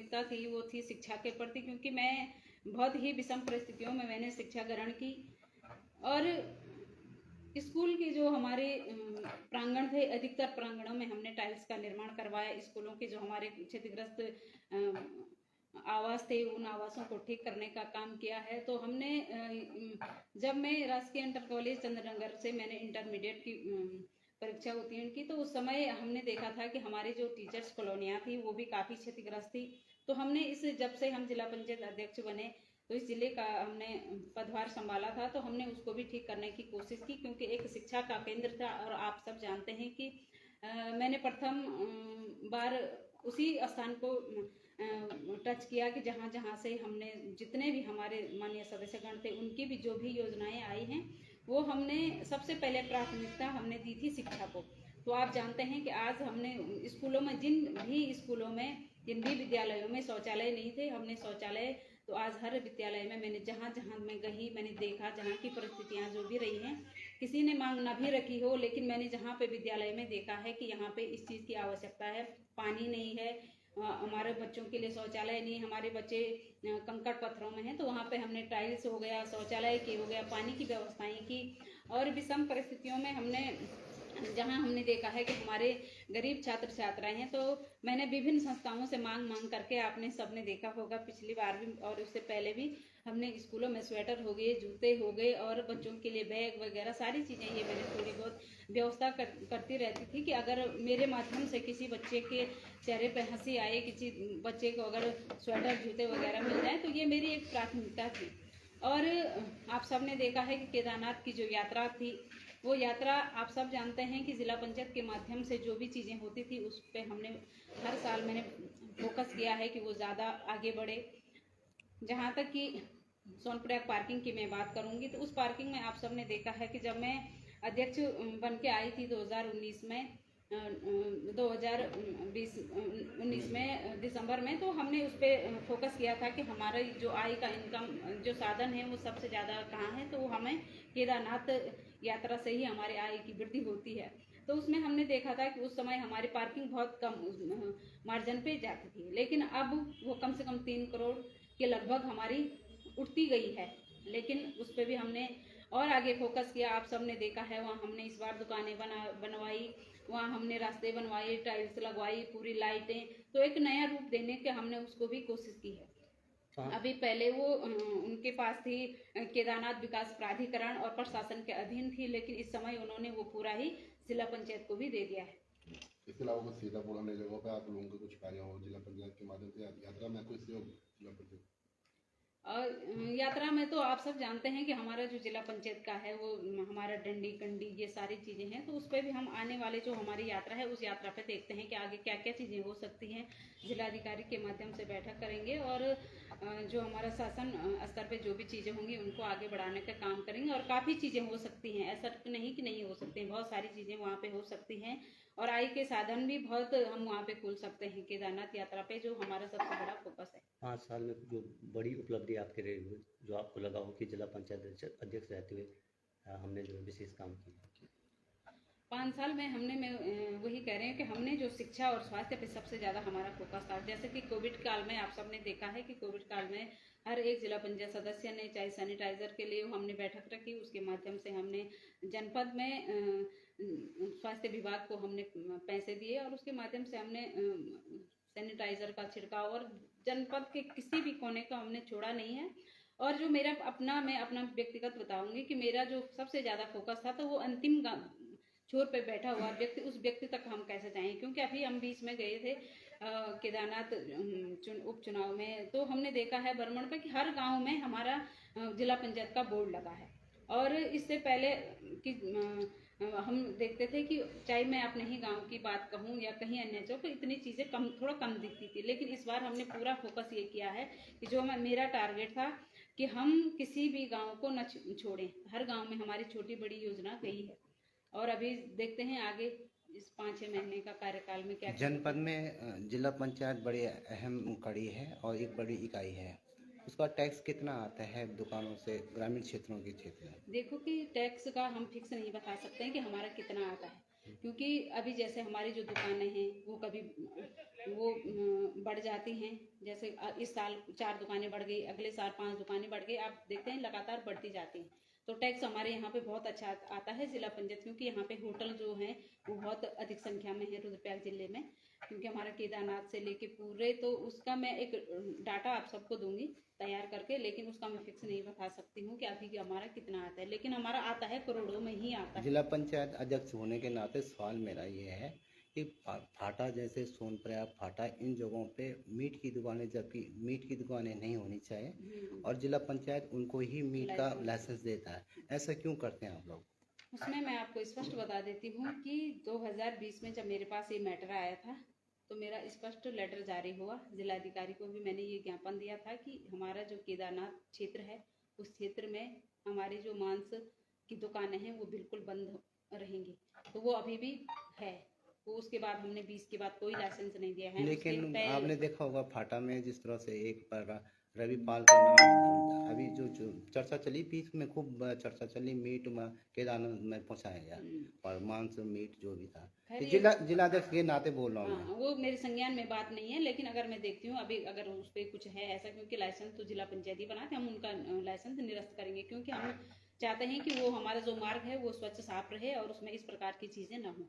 प्राथमिकता थी वो थी शिक्षा के प्रति, क्योंकि मैं बहुत ही विषम परिस्थितियों में मैंने शिक्षा ग्रहण की। और स्कूल की जो हमारे प्रांगण थे, अधिकतर प्रांगणों में हमने टाइल्स का निर्माण करवाया। स्कूलों के जो हमारे क्षतिग्रस्त आवास थे, उन आवासों को ठीक करने का काम किया है। तो हमने जब मैं राजकीय इंटर कॉलेज चंद्रनगर से मैंने इंटरमीडिएट की परीक्षा उत्तीर्ण की, तो उस समय हमने देखा था कि हमारी जो टीचर्स कॉलोनियाँ थी वो भी काफ़ी क्षतिग्रस्त थी। तो हमने जब से हम जिला पंचायत अध्यक्ष बने, तो इस जिले का हमने पदभार संभाला था, तो हमने उसको भी ठीक करने की कोशिश की, क्योंकि एक शिक्षा का केंद्र था। और आप सब जानते हैं कि मैंने प्रथम बार उसी स्थान को टच किया कि जहाँ जहाँ से हमने जितने भी हमारे माननीय सदस्यगण थे उनकी भी जो भी योजनाएं आई हैं, वो हमने सबसे पहले प्राथमिकता हमने दी थी शिक्षा को। तो आप जानते हैं कि आज हमने स्कूलों में जिन भी विद्यालयों में शौचालय नहीं थे, हमने शौचालय तो आज हर विद्यालय में मैंने जहाँ जहाँ मैं गई, मैंने देखा जहाँ की परिस्थितियाँ जो भी रही हैं, किसी ने मांग ना भी रखी हो, लेकिन मैंने जहाँ पे विद्यालय में देखा है कि यहाँ पे इस चीज़ की आवश्यकता है, पानी नहीं है, हमारे बच्चों के लिए शौचालय नहीं, हमारे बच्चे कंकड़ पत्थरों में हैं, तो वहाँ पे हमने टाइल्स हो गया, शौचालय की हो गया, पानी की व्यवस्थाएं की। और विषम परिस्थितियों में जहाँ हमने देखा है कि हमारे गरीब छात्र छात्राएं हैं, तो मैंने विभिन्न संस्थाओं से मांग करके, आपने सबने देखा होगा पिछली बार भी और उससे पहले भी, हमने स्कूलों में स्वेटर हो गए, जूते हो गए और बच्चों के लिए बैग वगैरह सारी चीज़ें ये मैंने थोड़ी बहुत व्यवस्था करती रहती थी कि अगर मेरे माध्यम से किसी बच्चे के चेहरे पर हंसी आए, किसी बच्चे को अगर स्वेटर जूते वगैरह मिल जाए, तो ये मेरी एक प्राथमिकता थी। और आप सब ने देखा है कि केदारनाथ की जो यात्रा थी, वो यात्रा आप सब जानते हैं कि जिला पंचायत के माध्यम से जो भी चीज़ें होती थी उस पर हमने हर साल मैंने फोकस किया है कि वो ज़्यादा आगे बढ़े। जहाँ तक कि सोनप्रयाग पार्किंग की मैं बात करूँगी, तो उस पार्किंग में आप सब ने देखा है कि जब मैं अध्यक्ष बन के आई थी 2019 में 2019 में दिसंबर में, तो हमने उस पर फोकस किया था कि हमारा जो आय का इनकम जो साधन है वो सबसे ज़्यादा कहाँ है, तो हमें केदारनाथ यात्रा से ही हमारे आय की वृद्धि होती है। तो उसमें हमने देखा था कि उस समय हमारी पार्किंग बहुत कम मार्जिन पे जाती थी, लेकिन अब वो कम से कम 3 करोड़ के लगभग हमारी उठती गई है। लेकिन उस पर भी हमने और आगे फोकस किया। आप सब ने देखा है, वहाँ हमने इस बार दुकानें बनवाई, वहाँ हमने रास्ते बनवाए, टाइल्स लगवाई, पूरी लाइटें, तो एक नया रूप देने के हमने उसको भी कोशिश की है। अभी पहले वो उनके पास थी केदारनाथ विकास प्राधिकरण और प्रशासन के अधीन थी, लेकिन इस समय उन्होंने वो पूरा ही जिला पंचायत को भी दे दिया है। इसके अलावा कुछ सीतापुर अन्य जगहों पे आप लोगों को कुछ कार्य हो जिला पंचायत के माध्यम से यात्रा में कोई सहयोग जिला पंचायत? यात्रा में तो आप सब जानते हैं कि हमारा जो जिला पंचायत का है वो हमारा डंडी कंडी ये सारी चीज़ें हैं, तो उस पर भी हम आने वाले जो हमारी यात्रा है उस यात्रा पे देखते हैं कि आगे क्या क्या चीज़ें हो सकती हैं। जिलाधिकारी के माध्यम से बैठक करेंगे और जो हमारा शासन स्तर पे जो भी चीज़ें होंगी उनको आगे बढ़ाने का काम करेंगे। और काफ़ी चीज़ें हो सकती हैं, ऐसा नहीं कि नहीं हो सकती हैं, बहुत सारी चीज़ें वहाँ पे हो सकती हैं और आय के साधन भी बहुत हम वहाँ पे खोल सकते हैं केदारनाथ यात्रा पे, जो हमारा सबसे बड़ा फोकस है। 5 साल में जो बड़ी उपलब्धि आपके रही हुई, जो आपको लगा हो कि जिला पंचायत अध्यक्ष रहते हुए हमने जो विशेष काम किया? 5 साल में मैं वही कह रहे हैं कि हमने जो शिक्षा और स्वास्थ्य पे सबसे ज़्यादा हमारा फोकस था। जैसे कि कोविड काल में आप सबने देखा है कि कोविड काल में हर एक जिला पंचायत सदस्य ने, चाहे सैनिटाइजर के लिए हमने बैठक रखी, उसके माध्यम से हमने जनपद में स्वास्थ्य विभाग को हमने पैसे दिए और उसके माध्यम से हमने सैनिटाइजर का छिड़काव और जनपद के किसी भी कोने को हमने छोड़ा नहीं है। और जो मैं अपना व्यक्तिगत बताऊंगी कि मेरा जो सबसे ज़्यादा फोकस था, तो वो अंतिम छोर पे बैठा हुआ व्यक्ति, उस व्यक्ति तक हम कैसे जाएं, क्योंकि अभी हम बीच में गए थे केदारनाथ उपचुनाव में, तो हमने देखा है भ्रमण पे कि हर गांव में हमारा जिला पंचायत का बोर्ड लगा है। और इससे पहले कि हम देखते थे कि चाहे मैं अपने ही गांव की बात कहूँ या कहीं अन्य जगह, तो इतनी चीज़ें थोड़ा कम दिखती थी। लेकिन इस बार हमने पूरा फोकस ये किया है कि जो मेरा टारगेट था कि हम किसी भी गाँव को न छोड़ें, हर गाँव में हमारी छोटी बड़ी योजना गई है। और अभी देखते हैं आगे इस 5-6 महीने का कार्यकाल में क्या जनपद में जिला पंचायत बड़ी अहम कड़ी है और एक बड़ी इकाई है। उसका टैक्स कितना आता है दुकानों से ग्रामीण क्षेत्रों के क्षेत्र में? देखो कि टैक्स का हम फिक्स नहीं बता सकते हैं कि हमारा कितना आता है, क्योंकि अभी जैसे हमारी जो दुकानें हैं वो कभी वो बढ़ जाती हैं। जैसे इस साल 4 दुकानें बढ़ गई, अगले साल 5 दुकानें बढ़ गई, आप देखते हैं लगातार बढ़ती जाती हैं। तो टैक्स हमारे यहाँ पे बहुत अच्छा आता है जिला पंचायत, क्योंकि यहाँ पे होटल जो हैं वो बहुत अधिक संख्या में है रुद्रप्रयाग जिले में, क्योंकि हमारा केदारनाथ से लेके पूरे, तो उसका मैं एक डाटा आप सबको दूंगी तैयार करके, लेकिन उसका मैं फिक्स नहीं बता सकती हूँ कि अभी हमारा कितना आता है, लेकिन हमारा आता है करोड़ों में ही आता है। जिला पंचायत अध्यक्ष होने के नाते सवाल मेरा ये है कि फाटा जैसे सोनप्रयाग, फाटा, इन जगहों पे मीट की दुकानें, जबकि मीट की दुकानें नहीं होनी चाहिए और जिला पंचायत उनको ही मीट का लाइसेंस देता है, ऐसा क्यों करते हैं आप लोग? उसमें मैं आपको स्पष्ट बता देती हूँ कि 2020 में जब मेरे पास ये मैटर आया था तो मेरा स्पष्ट लेटर जारी हुआ, जिलाधिकारी को भी मैंने ये ज्ञापन दिया था कि हमारा जो केदारनाथ क्षेत्र है उस क्षेत्र में हमारी जो मांस की दुकानें हैं वो बिल्कुल बंद रहेंगी, तो वो अभी भी है। तो उसके बाद हमने 20 के बाद कोई लाइसेंस नहीं दिया है। लेकिन आपने देखा होगा फाटा में जिस तरह से एक रविपाल का नाम अभी जो चर्चा चली, बीच में खूब चर्चा चली, मीट में केदारनाथ में पहुंचाया गया और मांस मीट जो भी था, जिलाध्यक्ष के नाते बोल रहा हूँ मैं। वो मेरे संज्ञान में बात नहीं है, लेकिन अगर मैं देखती हूँ अभी अगर उस पर कुछ है ऐसा, क्योंकि लाइसेंस तो जिला पंचायत ही बनाते, हम उनका लाइसेंस निरस्त करेंगे, क्योंकि हम चाहते हैं कि वो हमारा जो मार्ग है वो स्वच्छ साफ रहे और उसमें इस प्रकार की चीजें न हो।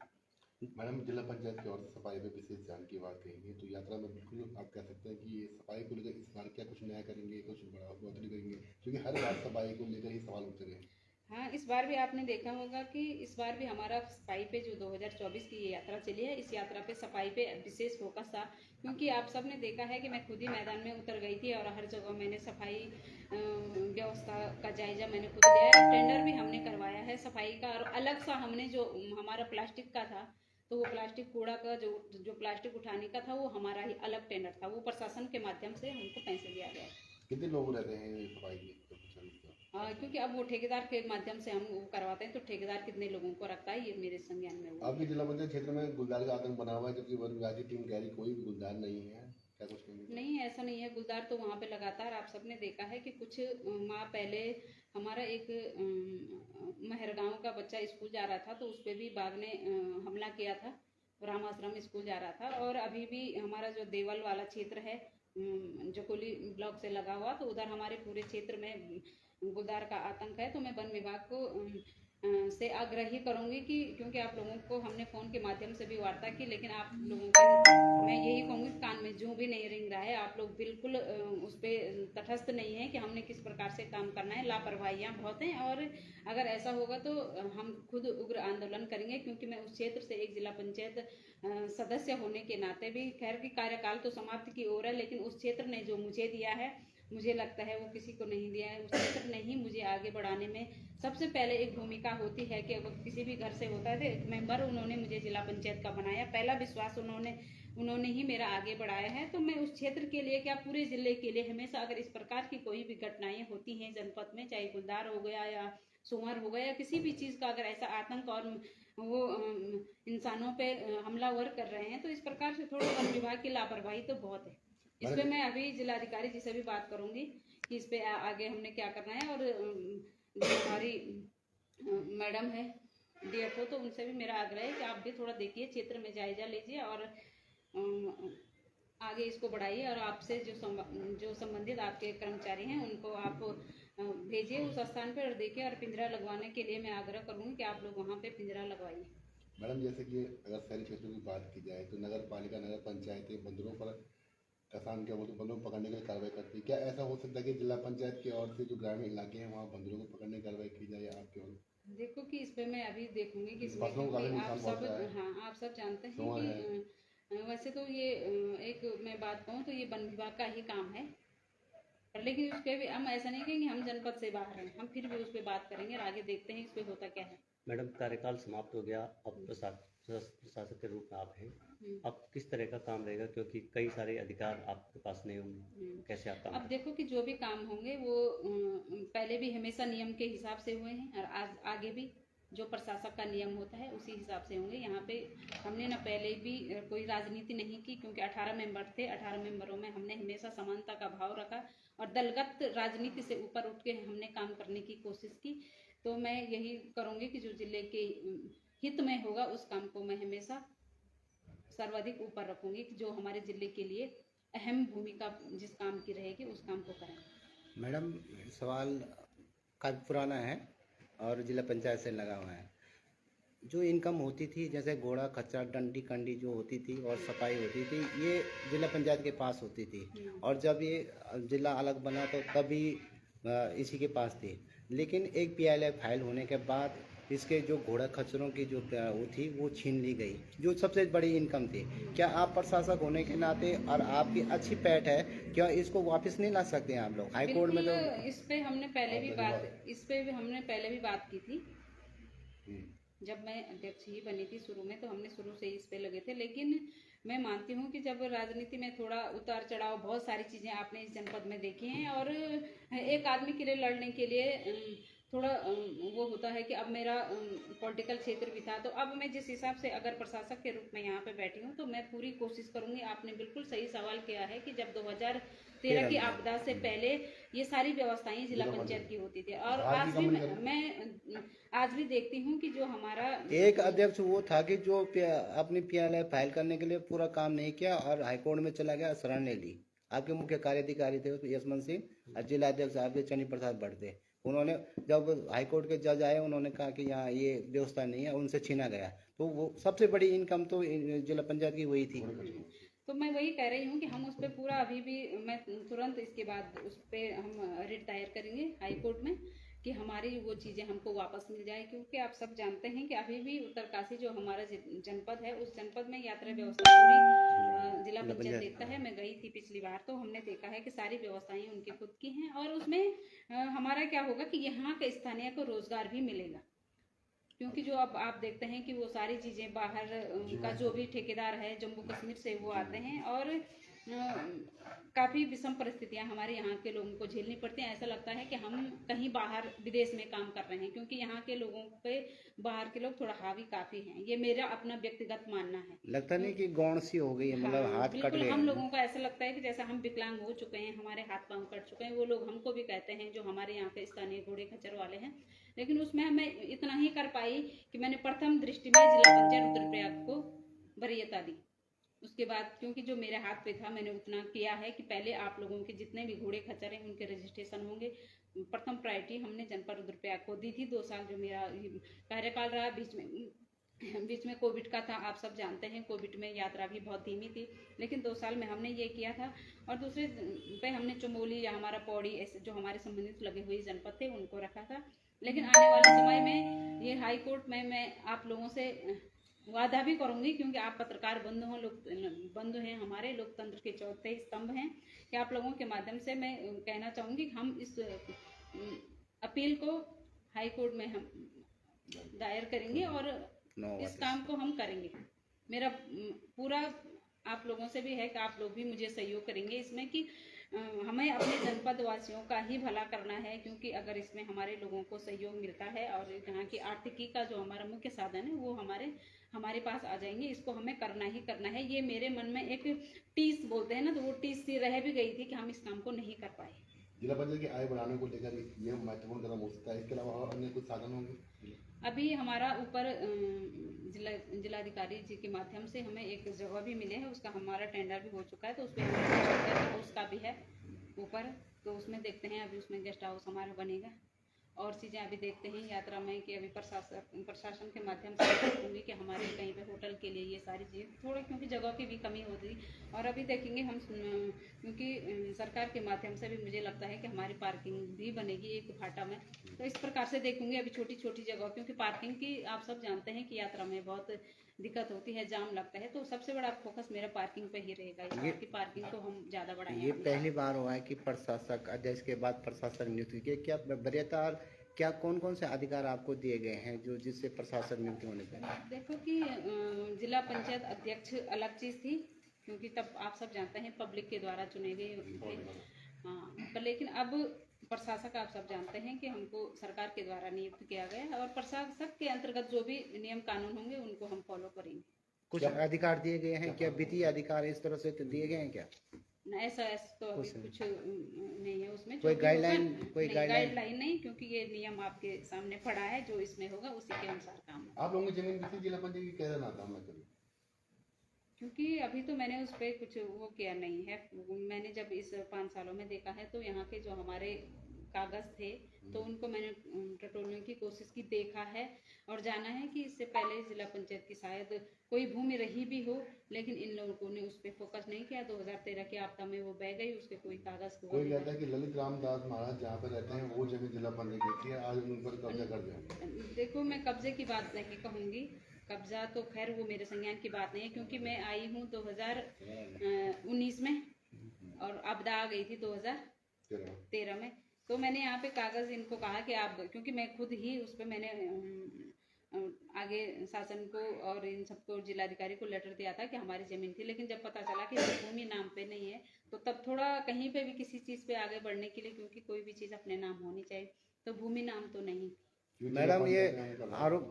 मैडम, जिला पंचायत की ओर से सफाई में विशेष ध्यान की बात कहेंगे तो यात्रा में बिल्कुल आप कह सकते हैं कि ये सफाई को लेकर इस बार क्या कुछ नया करेंगे, कुछ बड़ा बढ़ोतरी करेंगे, क्योंकि हर बार सफाई को लेकर ही सवाल उठते रहे। हाँ, इस बार भी आपने देखा होगा कि इस बार भी हमारा सफाई पे जो 2024 की ये यात्रा चली है, इस यात्रा पे सफाई पे विशेष फोकस था, क्योंकि आप सब ने देखा है कि मैं खुद ही मैदान में उतर गई थी और हर जगह मैंने सफाई व्यवस्था का जायजा मैंने खुद लिया है। टेंडर भी हमने करवाया है सफाई का, और अलग सा हमने जो हमारा प्लास्टिक का था, तो वो प्लास्टिक कूड़ा का जो प्लास्टिक उठाने का था वो हमारा ही अलग टेंडर था, वो प्रशासन के माध्यम से हमको पैसे दिया गया। कितने लोग रहते हैं सफाई की? क्योंकि अब वो ठेकेदार के माध्यम से हम वो करवाते हैं, तो ठेकेदार कितने लोगों को रखता है ये मेरे संज्ञान में हुआ। आपके जिला पंचायत क्षेत्र में गुलदार का आतंक बना हुआ है, जबकि वन विभाग की टीम कह रही कोई भी गुलदार नहीं है, क्या कुछ कहेंगे? नहीं, ऐसा नहीं है, गुलदार तो वहाँ पे लगातार आप सबने देखा है कि कुछ माह पहले हमारा एक महरगांव का बच्चा स्कूल जा रहा था, तो उस पर भी बाघ ने हमला किया था, राम आश्रम स्कूल जा रहा था। और अभी भी हमारा जो देवल वाला क्षेत्र है जकोली ब्लॉक से लगा हुआ, तो उधर हमारे पूरे क्षेत्र में गुलदार का आतंक है। तो मैं वन विभाग को से आग्रह ही करूंगी कि, क्योंकि आप लोगों को हमने फ़ोन के माध्यम से भी वार्ता की, लेकिन आप लोगों को मैं यही कहूँगी कान में जूं भी नहीं रिंग रहा है, आप लोग बिल्कुल उस पर तटस्थ नहीं है कि हमने किस प्रकार से काम करना है, लापरवाहियाँ बहुत हैं। और अगर ऐसा होगा तो हम खुद उग्र आंदोलन करेंगे, क्योंकि मैं उस क्षेत्र से एक जिला पंचायत सदस्य होने के नाते भी, खैर की कार्यकाल तो समाप्ति की ओर है, लेकिन उस क्षेत्र ने जो मुझे दिया है, मुझे लगता है वो किसी को नहीं दिया है। उस क्षेत्र ने ही मुझे आगे बढ़ाने में सबसे पहले एक भूमिका होती है कि अगर किसी भी घर से होता है तो एक मेंबर उन्होंने मुझे जिला पंचायत का बनाया, पहला विश्वास उन्होंने ही मेरा आगे बढ़ाया है। तो मैं उस क्षेत्र के लिए क्या पूरे जिले के लिए हमेशा अगर इस प्रकार की कोई भी घटनाएं होती हैं जनपद में, चाहे गुलदार हो गया या सुमर हो गया या किसी भी चीज़ का अगर ऐसा आतंक और वो इंसानों पे हमलावर कर रहे हैं, तो इस प्रकार से थोड़ा वन विभाग की लापरवाही तो बहुत है। इस पे मैं अभी जिलाधिकारी जी से भी बात करूंगी कि इस पे आगे हमने क्या करना है। और जो हमारी मैडम है DFO, तो उनसे भी मेरा आग्रह है कि आप भी थोड़ा देखिए, क्षेत्र में जायजा लीजिए और आगे इसको बढ़ाइए, और आपसे जो संबंधित आपके कर्मचारी हैं उनको आप भेजिए उस स्थान पर और देखिए। और पिंजरा लगवाने के लिए मैं आग्रह करूँगी कि आप लोग वहाँ पे पिंजरा लगवाइए। मैडम, जैसे कि अगर शहरी क्षेत्रों की बात की जाए तो नगर पालिका, नगर पंचायतें बंदरों पर किसान क्या बोलते बंदरों को पकड़ने के लिए कार्रवाई करती है, क्या ऐसा हो सकता है कि जिला पंचायत की ओर से जो ग्रामीण इलाके हैं वहाँ बंदरों को पकड़ने की कार्रवाई की जाए आपके ओर? देखो कि इस पे मैं अभी देखूंगी कि इसमें, फसलों का भी क्योंकि नुकसान बहुत है। हाँ आप सब जानते हैं कि वैसे तो ये एक मैं बात कहूँ तो ये वन विभाग का ही काम है, पर लेकिन उस पर भी हम ऐसा नहीं कहेंगे हम जनपद से बाहर हैं, हम फिर भी उस पर बात करेंगे और आगे देखते हैं इस पर होता क्या है। मैडम, कार्यकाल समाप्त हो गया, अब प्रशासक के रूप में आप हैं, अब किस तरह का काम रहेगा, क्योंकि कई सारे अधिकार आपके पास नहीं होंगे, कैसे आप काम? अब देखो कि जो भी काम होंगे वो पहले भी हमेशा नियम के हिसाब से हुए हैं और आगे भी जो प्रशासक का नियम होता है उसी हिसाब से होंगे। यहाँ पे हमने ना पहले भी कोई राजनीति नहीं की, क्योंकि 18 मेंबर थे, 18 मेंबरों में हमने हमेशा समानता का भाव रखा और दलगत राजनीति से ऊपर उठ के हमने काम करने की कोशिश की। तो मैं यही करूँगी कि जो जिले के हित में होगा उस काम को मैं हमेशा सर्वाधिक ऊपर रखूंगी कि जो हमारे जिले के लिए अहम भूमिका जिस काम की रहेगी उस काम को करें। मैडम, सवाल काफ़ी पुराना है और जिला पंचायत से लगा हुआ है। जो इनकम होती थी, जैसे घोड़ा खच्चर डंडी कंडी जो होती थी और सफाई होती थी, ये जिला पंचायत के पास होती थी। और जब ये जिला अलग बना तो तभी इसी के पास थी। लेकिन एक PLI फाइल होने के बाद इसके जो घोड़ा खच्चरों की जो वो थी वो छीन ली गई, जो सबसे बड़ी इनकम थी। क्या आप प्रशासक होने के नाते और आपकी अच्छी पैठ है, क्या इसको वापस नहीं ला सकते हैं आप लोग? हाई कोर्ट में तो बिल्कुल, इस पे हमने पहले भी बात की थी। जब मैं अध्यक्ष ही बनी थी शुरू में, तो हमने शुरू से ही इस पे लगे थे। लेकिन मैं मानती हूँ कि जब राजनीति में थोड़ा उतार चढ़ाव, बहुत सारी चीज़ें आपने इस जनपद में देखी हैं, और एक आदमी के लिए लड़ने के लिए थोड़ा वो होता है कि अब मेरा पॉलिटिकल क्षेत्र भी था, तो अब मैं जिस हिसाब से अगर प्रशासक के रूप में यहाँ पे बैठी हूँ, तो मैं पूरी कोशिश करूँगी। आपने बिल्कुल सही सवाल किया है कि जब 2013 की आपदा से पहले ये सारी व्यवस्थाएं जिला पंचायत की होती थी, और आज भी मैं आज भी देखती हूँ कि जो हमारा एक अध्यक्ष वो था कि जो अपनी PLI फाइल करने के लिए पूरा काम नहीं किया और हाईकोर्ट में चला गया, शरण ले ली। आपके मुख्य कार्यधिकारी थे यशवंत सिंह और जिला अध्यक्ष आपके चनी प्रसाद बढ़ते। उन्होंने जब हाईकोर्ट के जज आए, उन्होंने कहा कि यहाँ ये व्यवस्था नहीं है, उनसे छीना गया। तो वो सबसे बड़ी इनकम तो जिला पंचायत की वही थी। तो मैं वही कह रही हूँ कि हम उस पर पूरा अभी भी, मैं तुरंत इसके बाद उस पर हम रिट दायर करेंगे हाई कोर्ट में कि हमारी वो चीज़ें हमको वापस मिल जाए। क्योंकि आप सब जानते हैं कि अभी भी उत्तरकाशी जो हमारा जनपद है, उस जनपद में यात्रा व्यवस्था पूरी जिला पंचायत देखता है। मैं गई थी पिछली बार, तो हमने देखा है कि सारी व्यवस्थाएं उनकी खुद की हैं, और उसमें हमारा क्या होगा कि यहाँ के स्थानीय को रोजगार भी मिलेगा। क्योंकि जो अब आप देखते हैं कि वो सारी चीज़ें बाहर का जो भी ठेकेदार है जम्मू कश्मीर से वो आते हैं, और काफ़ी विषम परिस्थितियां हमारे यहाँ के लोगों को झेलनी पड़ती हैं। ऐसा लगता है कि हम कहीं बाहर विदेश में काम कर रहे हैं, क्योंकि यहाँ के लोगों पे बाहर के लोग थोड़ा हावी काफ़ी हैं। ये मेरा अपना व्यक्तिगत मानना है। लगता नहीं कि गौण सी हो गई है, मतलब हाथ कट गए? हम लोगों का ऐसा लगता है कि जैसा हम विकलांग हो चुके हैं, हमारे हाथ पांव कट चुके हैं। वो लोग हमको भी कहते हैं, जो हमारे यहाँ के स्थानीय घोड़े खच्चर वाले हैं। लेकिन उसमें मैं इतना ही कर पाई कि मैंने प्रथम दृष्टि में जिला पंचायत रुद्रप्रयाग को वरीयता दी। उसके बाद क्योंकि जो मेरे हाथ पे था, मैंने उतना किया है कि पहले आप लोगों के जितने भी घोड़े खच्चर हैं उनके रजिस्ट्रेशन होंगे। प्रथम प्रायोरिटी हमने जनपद रुद्रप्रयाग को दी थी। 2 साल जो मेरा कार्यकाल रहा, बीच में कोविड का था। आप सब जानते हैं कोविड में यात्रा भी बहुत धीमी थी, लेकिन 2 साल में हमने ये किया था। और दूसरे पे हमने चमोली या हमारा पौड़ी, ऐसे जो हमारे संबंधित लगे हुए जनपद थे उनको रखा था। लेकिन आने वाले समय में ये हाई कोर्ट में मैं आप लोगों से वादा भी करूंगी, क्योंकि आप पत्रकार बंधु हो, बंधु हैं, हमारे लोकतंत्र के चौथे स्तंभ हैं, कि आप लोगों के माध्यम से मैं कहना चाहूँगी कि हम इस अपील को हाई कोर्ट में हम दायर करेंगे और इस काम को हम करेंगे। मेरा पूरा आप लोगों से भी है कि आप लोग भी मुझे सहयोग करेंगे इसमें, कि हमें अपने जनपद वासियों का ही भला करना है। क्योंकि अगर इसमें हमारे लोगों को सहयोग मिलता है और यहाँ की आर्थिकी का जो हमारा मुख्य साधन है वो हमारे पास आ जाएंगे, इसको हमें करना ही करना है। ये मेरे मन में एक टीस बोलते हैं ना, तो वो टीस सी रह भी गई थी कि हम इस काम को नहीं कर पाए। जिला पंचायत की आय बढ़ाने को लेकर ये महत्वपूर्ण कदम हो सकता है। इसके अलावा और अन्य कुछ साधन होंगे? अभी हमारा ऊपर जिलाधिकारी जी के माध्यम से हमें एक जगह भी मिले है, उसका हमारा टेंडर भी हो चुका है। तो उस पर उसका भी है ऊपर, तो उसमें देखते हैं अभी उसमें गेस्ट हाउस हमारा बनेगा। और चीज़ें अभी देखते हैं यात्रा में कि अभी प्रशासन के माध्यम से देखूँगी कि हमारे कहीं पे होटल के लिए ये सारी चीज़ें थोड़ी, क्योंकि जगह की भी कमी होती। और अभी देखेंगे हम, क्योंकि सरकार के माध्यम से भी मुझे लगता है कि हमारी पार्किंग भी बनेगी एक फाटा में। तो इस प्रकार से देखूँगी अभी छोटी छोटी जगह, क्योंकि पार्किंग की आप सब जानते हैं कि यात्रा में बहुत दिक्कत होती है, जाम लगता है। तो सबसे बड़ा फोकस मेरा पार्किंग पे ही रहेगा, इस बार की पार्किंग को हम ज़्यादा बढ़ाएंगे। ये पहली बार हुआ है कि प्रशासक अध्यक्ष के बाद प्रशासक नियुक्त किए। क्या वरीयता, क्या कौन कौन से अधिकार आपको दिए गए हैं जो जिससे प्रशासक नियुक्त होने पर? देखो कि जिला पंचायत अध्यक्ष अलग चीज़ थी, क्योंकि तब आप सब जानते हैं पब्लिक के द्वारा चुने गए थे। हाँ, पर लेकिन अब प्रशासक आप सब जानते हैं कि हमको सरकार के द्वारा नियुक्त किया गया है, और प्रशासक के अंतर्गत जो भी नियम कानून होंगे उनको हम फॉलो करेंगे। कुछ अधिकार दिए गए हैं क्या? वित्तीय अधिकार इस तरह से तो दिए गए हैं क्या? ऐसा तो अभी कुछ नहीं है उसमें। कोई गाइडलाइन नहीं, क्योंकि ये नियम आपके सामने पड़ा है, जो इसमें होगा उसी के अनुसार काम होगा। आप लोगों की जमीन किसी जिला पंचायत की कैसे नाता मैं करूँ? क्योंकि अभी तो मैंने उस पर कुछ वो किया नहीं है। मैंने जब इस 5 सालों में देखा है तो यहाँ के जो हमारे कागज थे तो उनको मैंने टटोलने की कोशिश की, देखा है और जाना है कि इससे पहले जिला पंचायत की शायद कोई भूमि रही भी हो, लेकिन इन लोगों ने उस पर फोकस नहीं किया। 2013 की आपदा में वो बह गई, उसके कोई कागज कोई कहता है कि ललित रामदास महाराज जहाँ पर रहते हैं वो जमीन जिला पंचायत की थी, आज उन पर कब्जा कर दिया। देखो, मैं कब्जे की बात नहीं कहूँगी, कब्जा तो खैर वो मेरे संज्ञान की बात नहीं है, क्योंकि मैं आई हूँ 2019 में और आपदा आ गई थी 2013 में। तो मैंने यहाँ पे कागज इनको कहा कि आप, क्योंकि मैं खुद ही उस पर मैंने आगे शासन को और इन सबको जिलाधिकारी को लेटर दिया था कि हमारी जमीन थी, लेकिन जब पता चला कि भूमि नाम पे नहीं है तो तब थोड़ा कहीं पे भी किसी चीज़ पे आगे बढ़ने के लिए, क्योंकि कोई भी चीज़ अपने नाम होनी चाहिए, तो भूमि नाम तो नहीं। मैडम, ये आरोप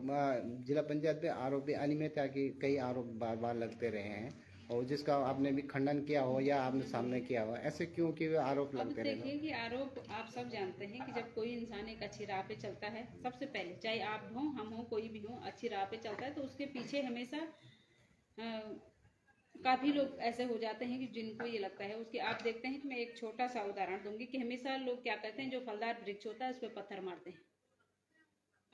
जिला पंचायत पे आरोप भी अनियमितता की कई आरोप बार बार लगते रहे हैं, और जिसका आपने भी खंडन किया हो या आपने सामने किया हो, ऐसे क्यों कि आरोप अब लगते रहे? देखिए कि आरोप आप सब जानते हैं कि जब कोई इंसान एक अच्छी राह पे चलता है, सबसे पहले चाहे आप हो, हम हो, कोई भी हो, अच्छी राह पे चलता है तो उसके पीछे हमेशा काफ़ी लोग ऐसे हो जाते हैं कि जिनको ये लगता है उसकी। आप देखते हैं कि मैं एक छोटा सा उदाहरण दूंगी कि हमेशा लोग क्या करते हैं, जो फलदार वृक्ष होता है उस पर पत्थर मारते हैं।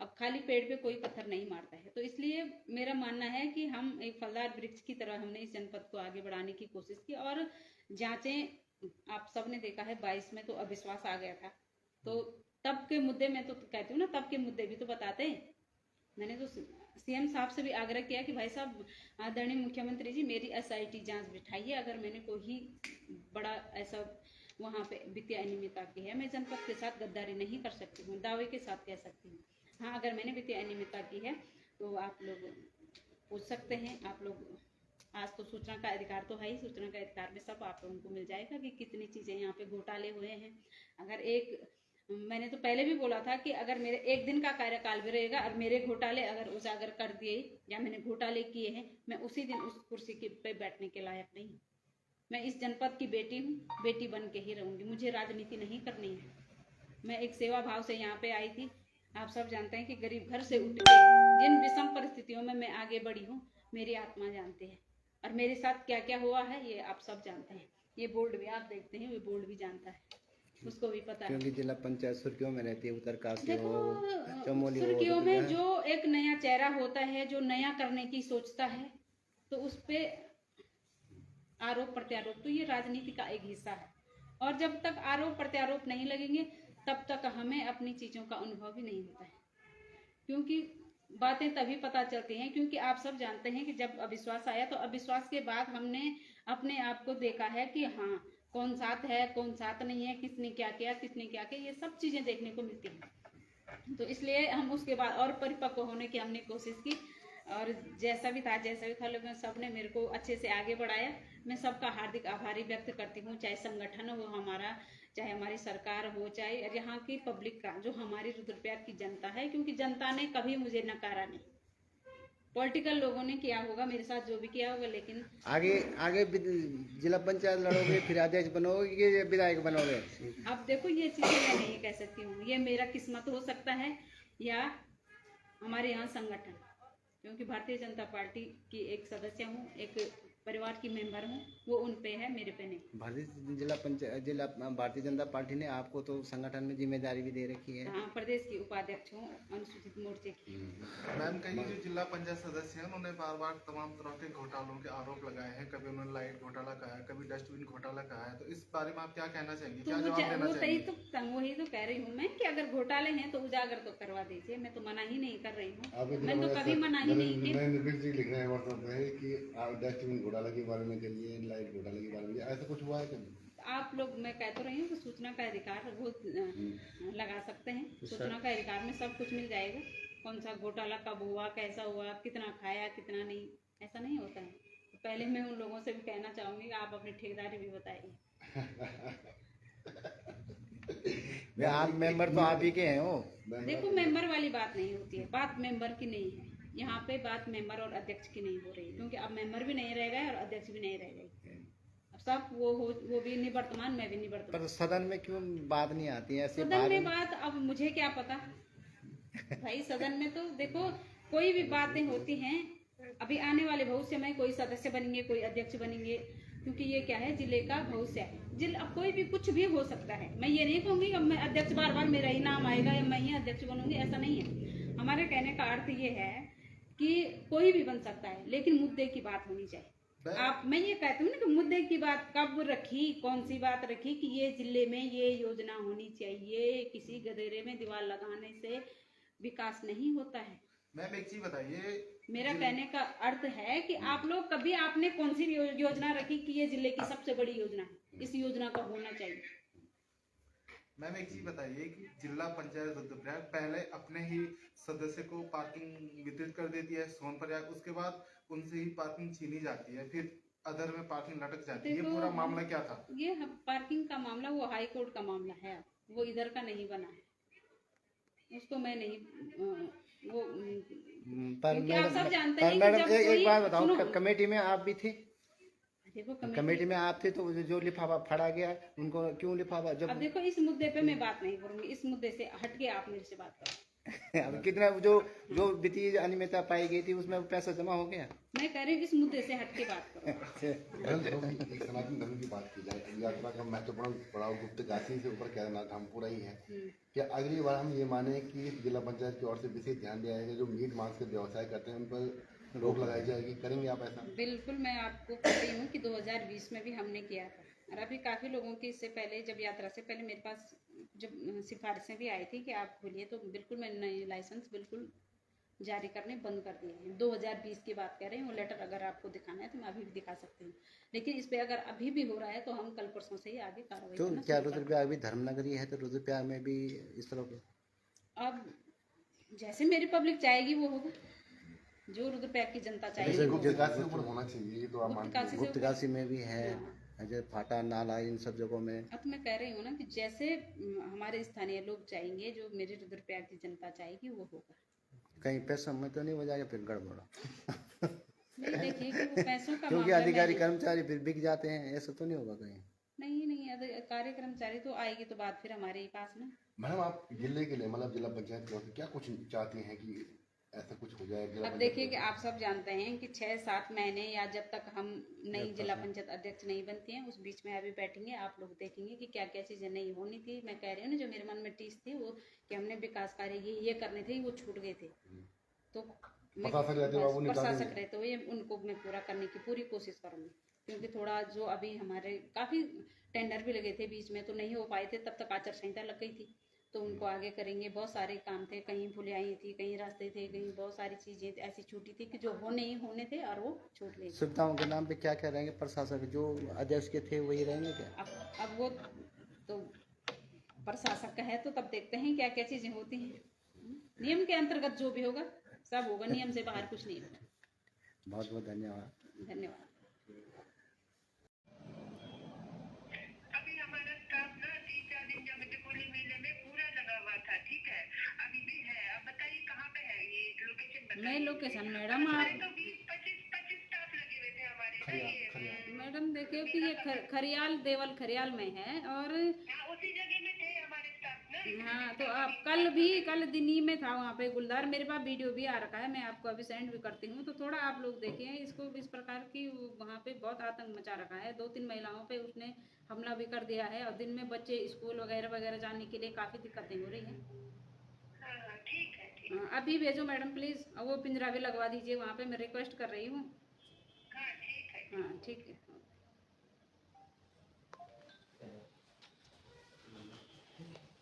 अब खाली पेड़ पे कोई पत्थर नहीं मारता है, तो इसलिए मेरा मानना है कि हम एक फलदार वृक्ष की तरह हमने इस जनपद को आगे बढ़ाने की कोशिश की। और जांचें आप सबने देखा है 22 में तो अविश्वास आ गया था, तो तब के मुद्दे में तो कहती हूँ ना, तब के मुद्दे भी तो बताते हैं। मैंने तो सीएम साहब से भी आग्रह किया कि भाई साहब, आदरणीय मुख्यमंत्री जी, मेरी SIT जांच बिठाइए, अगर मैंने कोई बड़ा ऐसा वहाँ पे वित्तीय अनियमितता की है, मैं जनपद के साथ गद्दारी नहीं कर सकती हूँ, दावे के साथ कह सकती हूँ। हाँ, अगर मैंने वित्तीय अनियमितता की है तो आप लोग पूछ सकते हैं। आप लोग आज तो सूचना का अधिकार तो है ही, सूचना का अधिकार में सब आप लोगों को मिल जाएगा कि कितनी चीज़ें यहाँ पे घोटाले हुए हैं। अगर मैंने तो पहले भी बोला था कि अगर मेरे एक दिन का कार्यकाल भी रहेगा और मेरे घोटाले अगर उजागर कर दिए या मैंने घोटाले किए हैं, मैं उसी दिन उस कुर्सी पे बैठने के लायक नहीं हूँ। मैं इस जनपद की बेटी हूँ, बेटी बन के ही रहूँगी, मुझे राजनीति नहीं करनी है। मैं एक सेवा भाव से यहाँ पे आई थी। आप सब जानते हैं कि गरीब घर से उठ के जिन विषम परिस्थितियों में मैं आगे बढ़ी हूँ, मेरी आत्मा जानते हैं, और मेरे साथ क्या क्या हुआ है ये आप सब जानते हैं। ये बोर्ड भी आप देखते हैं, ये बोर्ड भी जानता है, उसको भी पता है। क्योंकि जिला पंचायत सुर्खियों में रहती है, उत्तरकाशी देखो, हो, चमोली हो, सुर्खियों में जो एक नया चेहरा होता है, जो नया करने की सोचता है, तो उस पे आरोप प्रत्यारोप तो ये राजनीति का एक हिस्सा है। और जब तक आरोप प्रत्यारोप नहीं लगेंगे तब तक हमें अपनी चीज़ों का अनुभव भी नहीं होता है, क्योंकि बातें तभी पता चलती हैं। क्योंकि आप सब जानते हैं कि जब अविश्वास आया तो अविश्वास के बाद हमने अपने आप को देखा है कि हाँ, कौन साथ है, कौन साथ नहीं है, किसने क्या किया, किसने क्या किया, ये सब चीज़ें देखने को मिलती हैं। तो इसलिए हम उसके बाद और परिपक्व होने की हमने कोशिश की, और जैसा भी था लोगों सबने मेरे को अच्छे से आगे बढ़ाया। मैं सबका हार्दिक आभारी व्यक्त करती हूँ, चाहे संगठन हो हमारा, चाहे हमारी सरकार हो, चाहे यहाँ की पब्लिक का, जो हमारी रुद्रप्रयाग की जनता है, क्योंकि जनता ने कभी मुझे नकारा नहीं। पॉलिटिकल लोगों ने किया होगा मेरे साथ जो भी किया होगा, लेकिन आगे जिला पंचायत लड़ोगे, फिर अध्यक्ष बनोगे कि विधायक बनोगे? अब देखो, ये चीजें मैं नहीं कह सकती हूँ, ये मेरा किस्मत हो सकता है या हमारे यहाँ संगठन, क्योंकि भारतीय जनता पार्टी की एक सदस्य हूँ, एक परिवार की मेंबर हूँ, वो उन पे है, मेरे पे नहीं। भारतीय जनता पार्टी ने आपको तो संगठन में जिम्मेदारी भी दे रखी है। हाँ, प्रदेश की उपाध्यक्ष हूँ अनुसूचित मोर्चे की। मैम, कई जो जिला पंचायत सदस्य हैं उन्होंने बार बार तमाम तरह के घोटालों के आरोप लगाए हैं। कभी उन्होंने लाइट घोटाला कहा है, कभी डस्टबिन घोटाला कहा है, तो इस बारे में आप क्या कहना चाहेंगे, क्या जवाब देना चाहेंगे? वही तो कह रही हूँ मैं कि अगर घोटाले हैं तो उजागर तो करवा दीजिए, मैं तो मना ही नहीं कर रही हूँ, मैं तो कभी मना ही नहीं की। लिख रहे हैं व्हाट्सएप पे कि डस्टबिन घोटाला के बारे में करिए, लाइट घोटाले के बारे में, ऐसा कुछ हुआ है कभी? आप लोग, मैं कह तो रही हूँ कि सूचना का अधिकार वो लगा सकते हैं, सूचना का अधिकार में सब कुछ मिल जाएगा। कौन सा घोटाला कब हुआ, कैसा हुआ, कितना खाया, कितना नहीं, ऐसा नहीं होता है। तो पहले मैं उन लोगों से भी कहना चाहूँगी कि आप अपनी ठेकेदारी भी बताइए। आप मेंबर तो आप ही के हैं हो। देखो, मेंबर वाली बात नहीं होती है, बात मेंबर की नहीं है यहाँ पे, बात मेंबर और अध्यक्ष की नहीं हो रही, क्योंकि अब मेंबर भी नहीं रह गए और अध्यक्ष भी नहीं रह गए। अब सब वो भी निवर्तमान, मैं भी निवर्तमान। पर सदन में क्यों बात नहीं आती है ऐसी? सदन में बात, अब मुझे क्या पता भाई, सदन में तो देखो कोई भी बातें होती हैं अभी आने वाले भविष्य में कोई सदस्य बनेंगे, कोई अध्यक्ष बनेंगे, क्योंकि ये क्या है, जिले का भविष्य है। जिला अब कोई भी कुछ भी हो सकता है। मैं ये नहीं कहूंगी कि मैं अध्यक्ष बार बार मेरा ही नाम आएगा या मैं ही अध्यक्ष बनूंगी, ऐसा नहीं है। हमारे कहने का अर्थ ये है कि कोई भी बन सकता है, लेकिन मुद्दे की बात होनी चाहिए। मैं ये कहती हूँ ना कि मुद्दे की बात कब रखी, कौन सी बात रखी कि ये जिले में ये योजना होनी चाहिए। किसी गधेरे में दीवार लगाने से विकास नहीं होता है। मैम एक चीज बताइए, मेरा कहने का अर्थ है कि आप लोग कभी आपने कौन सी योजना रखी कि ये जिले की सबसे बड़ी योजना है, इस योजना का होना चाहिए। मैम एक चीज बताइए कि जिला पंचायत रुद्रप्रयाग पहले अपने ही सदस्य को पार्किंग वितरित कर देती है सोनप्रयाग, उसके बाद उनसे ही पार्किंग छीनी जाती है, फिर अदर में पार्किंग लटक जाती है। ये पूरा मामला क्या था? ये पार्किंग का मामला वो हाई कोर्ट का मामला है, वो इधर का नहीं बना है। उसको मैं नहीं वो क्योंकि आप सब जानते हैं कि मैडम जब एक बात बताओ, सुनो, कमेटी में आप भी थे? देखो कमेटी में आप थे तो जो लिफाफा फड़ा गया उनको क्यों लिफाफा जब अब देखो इस मुद्दे पे मैं बात नहीं करूंगी, इस मुद्दे से हट के आप मेरे से बात करो। अब कितना जो वित्तीय अनियमितता पाई गई थी उसमें पैसा जमा हो गया। मैं कह रही हूँ इस मुद्दे से हट के बात करो। एक सनातन धर्म की बात की जाए, यात्रा का महत्वपूर्ण पड़ाव गुप्तकाशी से ऊपर केदारनाथ धामपुरा ही है। क्या अगली बार हम ये माने कि जिला पंचायत की ओर से विशेष ध्यान दिया जाएगा, जो मीट मांस के व्यवसाय करते हैं उन पर रोक लगाई जाएगी? करेंगे आप ऐसा? बिल्कुल, मैं आपको कह रही हूँ कि 2020 में भी हमने किया था, और अभी काफी लोगों की इससे पहले, जब यात्रा से पहले मेरे पास जब सिफारिशें भी आई थी कि आप खोलिए, तो बिल्कुल मैंने लाइसेंस बिल्कुल जारी करने बंद कर दिए हैं। 2020 की बात कह रही हूँ। वो लेटर अगर आपको दिखाना है तो मैं अभी भी दिखा सकती हूँ, लेकिन इस पे अगर अभी भी हो रहा है तो हम कल परसों से ही आगे कार्रवाई तो करना क्या शुरू कर रुद्रप्रयाग भी धर्मनगरी है, तो रुद्रप्रयाग में भी इस तरह देंगे। अब जैसे मेरी पब्लिक चाहेगी वो होगा, जो रुद्रप्रयाग की जनता चाहेगी। गुप्तकाशी ऊपर होना चाहिए, ये तो आप मानते हैं। गुप्तकाशी में भी है, जैसे फाटा नाला इन सब जगहों में। अब मैं कह रही हूँ ना कि जैसे हमारे स्थानीय लोग चाहेंगे, जो मेरे रुद्रप्रयाग की जनता चाहेगी वो होगा। कहीं पैसों में तो नहीं हो जाएगा फिर गड़बड़? नहीं, देखिए कि वो पैसों का क्योंकि मामला अधिकारी नहीं। कर्मचारी फिर बिक जाते हैं, ऐसा तो नहीं होगा कहीं? नहीं, कार्य कर्मचारी तो आएगी तो बात फिर हमारे ही पास ना। मैडम आप जिले के लिए, मतलब जिला पंचायत की ओर से क्या कुछ चाहती हैं कि ऐसा कुछ हो जाए? अब देखिए कि आप सब जानते हैं कि 6-7 महीने या जब तक हम नई जिला पंचायत अध्यक्ष नहीं बनती हैं, उस बीच में अभी बैठेंगे, आप लोग देखेंगे कि क्या क्या चीजें नहीं होनी थी। मैं कह रही हूँ ना, जो मेरे मन में टीस थी वो कि हमने विकास कार्य ये करने थे, वो छूट गए थे। तो प्रशासक रहते हुए उनको मैं पूरा करने की पूरी कोशिश करूंगी, क्योंकि थोड़ा जो अभी हमारे काफी टेंडर भी लगे थे बीच में, तो नहीं हो पाए थे, तब तक आचार संहिता लग गई थी, तो उनको आगे करेंगे। बहुत सारे काम थे, कहीं भुलियाई थी, कहीं रास्ते थे, कहीं बहुत सारी चीजें ऐसी छूटी थी कि जो होने थे और वो छूट गई। सुविधाओं के नाम पे क्या क्या रहेंगे? प्रशासक जो अध्यक्ष के थे वही रहेंगे क्या? अब वो तो प्रशासक का है, तो तब देखते हैं क्या क्या चीजें होती हैं। नियम के अंतर्गत जो भी होगा सब होगा, नियम से बाहर कुछ नहीं होगा। बहुत बहुत धन्यवाद। धन्यवाद। अभी हमारा स्टाफ ना 3-4 दिन जब दीपोली मेले में पूरा लगा हुआ था, ठीक है, अभी भी है। अब बताइए कहाँ पे है ये लोकेशन बताइए। मैं लोकेशन मैडम हमारे तो 20-25 स्टाफ लगे हुए थे हमारे ना, ये मैडम देखिए कि ये खरियाल देवल खरियाल में है, और उसी जगह में थे हमारे स्टाफ ना। हाँ, तो आप कल दिनी में था वहाँ पे गुलदार, मेरे पास वीडियो भी आ रखा है, मैं आपको अभी सेंड भी करती हूँ, तो थोड़ा आप लोग देखिए इसको। इस प्रकार की वहाँ पे बहुत आतंक मचा रखा है, 2-3 महिलाओं पे उसने हमला भी कर दिया है, और दिन में बच्चे स्कूल वगैरह जाने के लिए काफ़ी दिक्कतें हो रही हैं। हाँ, ठीक है। अभी भेजो मैडम प्लीज़, और वो पिंजरा भी लगवा दीजिए वहाँ पे, मैं रिक्वेस्ट कर रही हूँ। हाँ, ठीक है। हाँ, ठीक है।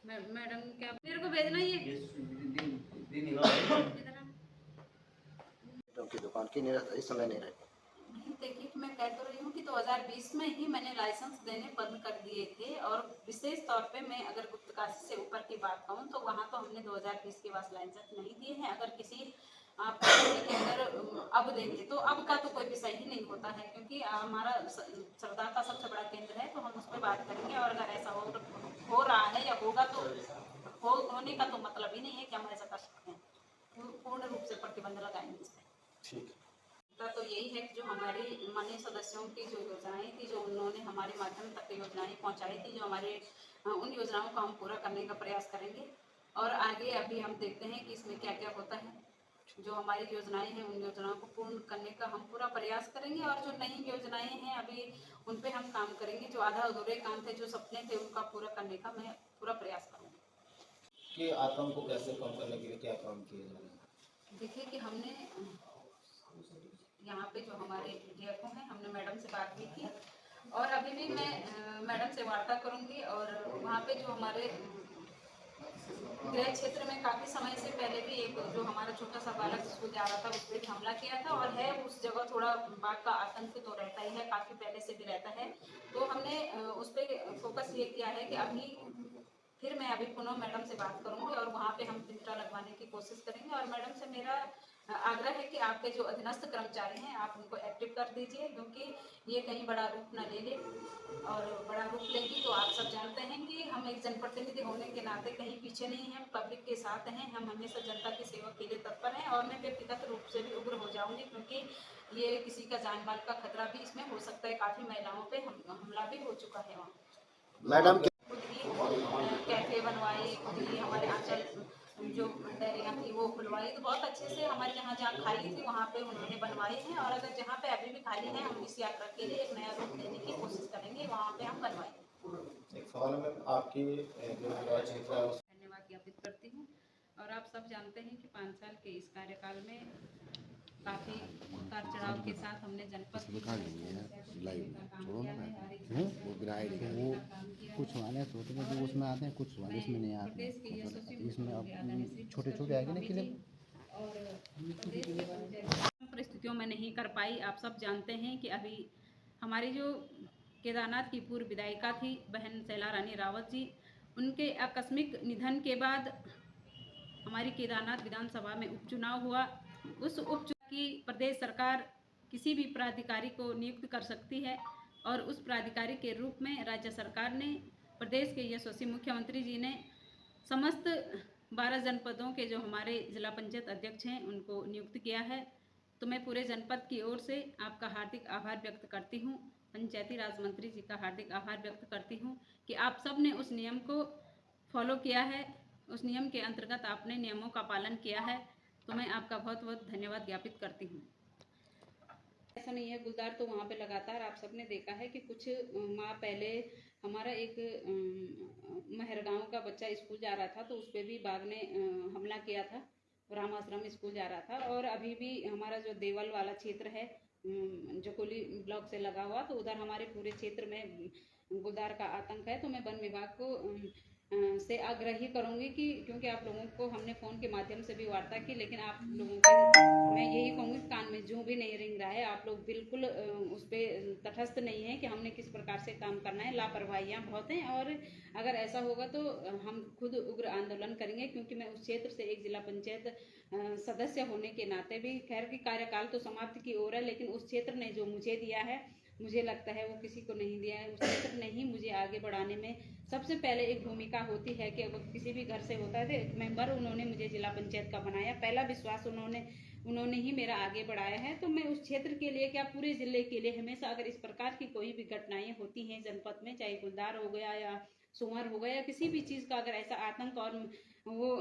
मैडम क्या मेरे को भेजना ही है? की दुकान की इस समय नहीं रहे। देखिए मैं कह तो रही हूँ कि 2020 में ही मैंने लाइसेंस देने बंद कर दिए थे, और विशेष तौर पे मैं अगर गुप्तकाशी से ऊपर की बात कहूँ तो वहाँ तो हमने 2020 के बाद लाइसेंस नहीं दिए हैं। अगर किसी आप के अंदर अब देखें तो अब का तो कोई विषय ही नहीं होता है, क्योंकि हमारा सरदार का सबसे बड़ा केंद्र है, तो हम उस पर बात करेंगे। और अगर ऐसा हो रहा है या होगा तो होने का तो मतलब ही नहीं है कि हम ऐसा कर सकते हैं। पूर्ण रूप से प्रतिबंध लगाएंगे इस पर। तो यही है कि जो हमारे माननीय सदस्यों की जो योजनाएं थी, जो उन्होंने हमारे माध्यम तक योजनाएं पहुंचाई थी, जो हमारे उन योजनाओं को हम पूरा करने का प्रयास करेंगे। और आगे अभी हम देखते हैं कि इसमें क्या क्या होता है। जो हमारी योजनाएं हैं उन योजनाओं को पूर्ण करने का हम पूरा प्रयास करेंगे और जो नई योजनाएं हैं अभी उन पे हम काम करेंगे। जो आधा अधूरे काम थे, जो सपने थे, उनका पूरा करने का मैं पूरा प्रयास करूँगी। कि आतंक को कैसे कम करने के लिए क्या काम किए जा रहे हैं? देखिए कि हमने यहाँ पे जो हमारे DFO हैं, हमने मैडम से बात भी की और अभी भी मैं मैडम से वार्ता करूँगी और वहाँ पे जो हमारे गृह क्षेत्र में काफ़ी समय से पहले भी एक जो हमारा छोटा सा बालक स्कूल जा रहा था उस पर भी हमला किया था और है उस जगह थोड़ा बाघ का आतंक तो रहता ही है, काफ़ी पहले से भी रहता है। तो हमने उस पर फोकस ये किया है कि अभी पुनः मैडम से बात करूंगी और वहाँ पे हम पिंजरा लगवाने की कोशिश करेंगे और मैडम से मेरा आग्रह है कि आपके जो अधीनस्थ कर्मचारी हैं आप उनको एक्टिव कर दीजिए, क्योंकि ये कहीं बड़ा रूप न ले ले और बड़ा रूप लेगी तो आप सब जानते हैं कि हम एक जनप्रतिनिधि होने के नाते कहीं पीछे नहीं हैं, पब्लिक के साथ हैं, हम हमेशा जनता की सेवा के लिए तत्पर हैं और मैं व्यक्तिगत रूप से भी उग्र हो जाऊंगी, क्योंकि ये किसी का जान माल का खतरा भी इसमें हो सकता है। काफ़ी महिलाओं पे हमला भी हो चुका है वहाँ। मैडम खुद ही कैफे बनवाए, खुद ही हमारे आंचल जो डेयरियाँ थी वो खुलवाई, तो बहुत अच्छे से हमारे जहाँ जहाँ खाली थी वहाँ पे उन्होंने बनवाई हैं और अगर जहाँ पे अभी भी खाली है हम इस यात्रा के लिए एक नया रूप देने की कोशिश करेंगे, वहाँ पे हम बनवाएंगे। एक सवाल है आपकी जो गृह क्षेत्र है धन्यवाद ज्ञापित करती हूँ और आप सब जानते हैं कि 5 साल के इस कार्यकाल में काफ़ी उतार चढ़ाव के साथ हमने जनपद कुछ वाले छोटे छोटे उसमें आते हैं, कुछ वाले इसमें नहीं आते हैं। इसमें अब छोटे छोटे आएंगे ना क्लिप और परिस्थितियों में नहीं कर पाई। आप सब जानते हैं कि अभी हमारी जो केदारनाथ की पूर्व विधायिका थी बहन शैला रानी रावत जी, उनके आकस्मिक निधन के बाद हमारी केदारनाथ विधानसभा में उपचुनाव हुआ। उस उपचुनाव की प्रदेश सरकार किसी भी प्राधिकारी को नियुक्त कर सकती है और उस प्राधिकारी के रूप में राज्य सरकार ने, प्रदेश के यशस्वी मुख्यमंत्री जी ने समस्त 12 जनपदों के जो हमारे जिला पंचायत अध्यक्ष हैं उनको नियुक्त किया है। तो मैं पूरे जनपद की ओर से आपका हार्दिक आभार व्यक्त करती हूँ, पंचायती राज मंत्री जी का हार्दिक आभार व्यक्त करती हूँ कि आप सब ने उस नियम को फॉलो किया है, उस नियम के अंतर्गत आपने नियमों का पालन किया है, तो मैं आपका बहुत बहुत धन्यवाद ज्ञापित करती हूँ। ऐसा नहीं है, गुलदार तो वहाँ पे लगातार आप सबने देखा है कि कुछ माह पहले हमारा एक महर गाँव का बच्चा स्कूल जा रहा था तो उस पर भी बाघ ने हमला किया था, राम आश्रम स्कूल जा रहा था। और अभी भी हमारा जो देवल वाला क्षेत्र है जकोली ब्लॉक से लगा हुआ, तो उधर हमारे पूरे क्षेत्र में गुलदार का आतंक है। तो मैं वन विभाग को से आग्रह ही करूँगी कि क्योंकि आप लोगों को हमने फ़ोन के माध्यम से भी वार्ता की, लेकिन आप लोगों को मैं यही कहूँगी कान में जूं भी नहीं रिंग रहा है। आप लोग बिल्कुल उस पर तटस्थ नहीं है कि हमने किस प्रकार से काम करना है, लापरवाहियाँ बहुत हैं और अगर ऐसा होगा तो हम खुद उग्र आंदोलन करेंगे, क्योंकि मैं उस क्षेत्र से एक जिला पंचायत सदस्य होने के नाते भी, खैर की कार्यकाल तो समाप्ति की ओर है, लेकिन उस क्षेत्र ने जो मुझे दिया है मुझे लगता है वो किसी को नहीं दिया है। उस क्षेत्र ने ही मुझे आगे बढ़ाने में सबसे पहले एक भूमिका होती है कि अगर किसी भी घर से होता है तो मेंबर उन्होंने मुझे जिला पंचायत का बनाया, पहला विश्वास उन्होंने ही मेरा आगे बढ़ाया है। तो मैं उस क्षेत्र के लिए क्या पूरे जिले के लिए हमेशा अगर इस प्रकार की कोई भी घटनाएं होती हैं जनपद में, चाहे गुलदार हो गया या सुअर हो गया, किसी भी चीज़ का अगर ऐसा आतंक और वो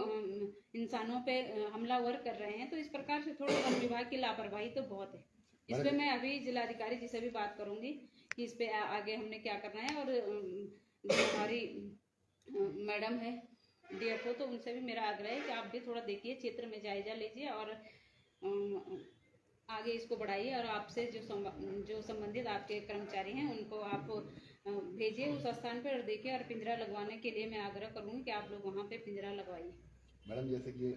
इंसानों पे हमलावर कर रहे हैं, तो इस प्रकार से थोड़ा वन विभाग की लापरवाही तो बहुत है। इस पे मैं अभी जिलाधिकारी जी से भी बात करूंगी कि इस पे आगे हमने क्या करना है। और जो हमारी मैडम है DFO, तो उनसे भी मेरा आग्रह है कि आप भी थोड़ा देखिए, क्षेत्र में जायजा लीजिए और आगे इसको बढ़ाइए और आपसे जो संबंधित आपके कर्मचारी हैं उनको आप भेजिए उस स्थान पर और देखिए। और पिंजरा लगवाने के लिए मैं आग्रह करूँगी कि आप लोग वहाँ पे पिंजरा लगवाइए। मैडम जैसे कि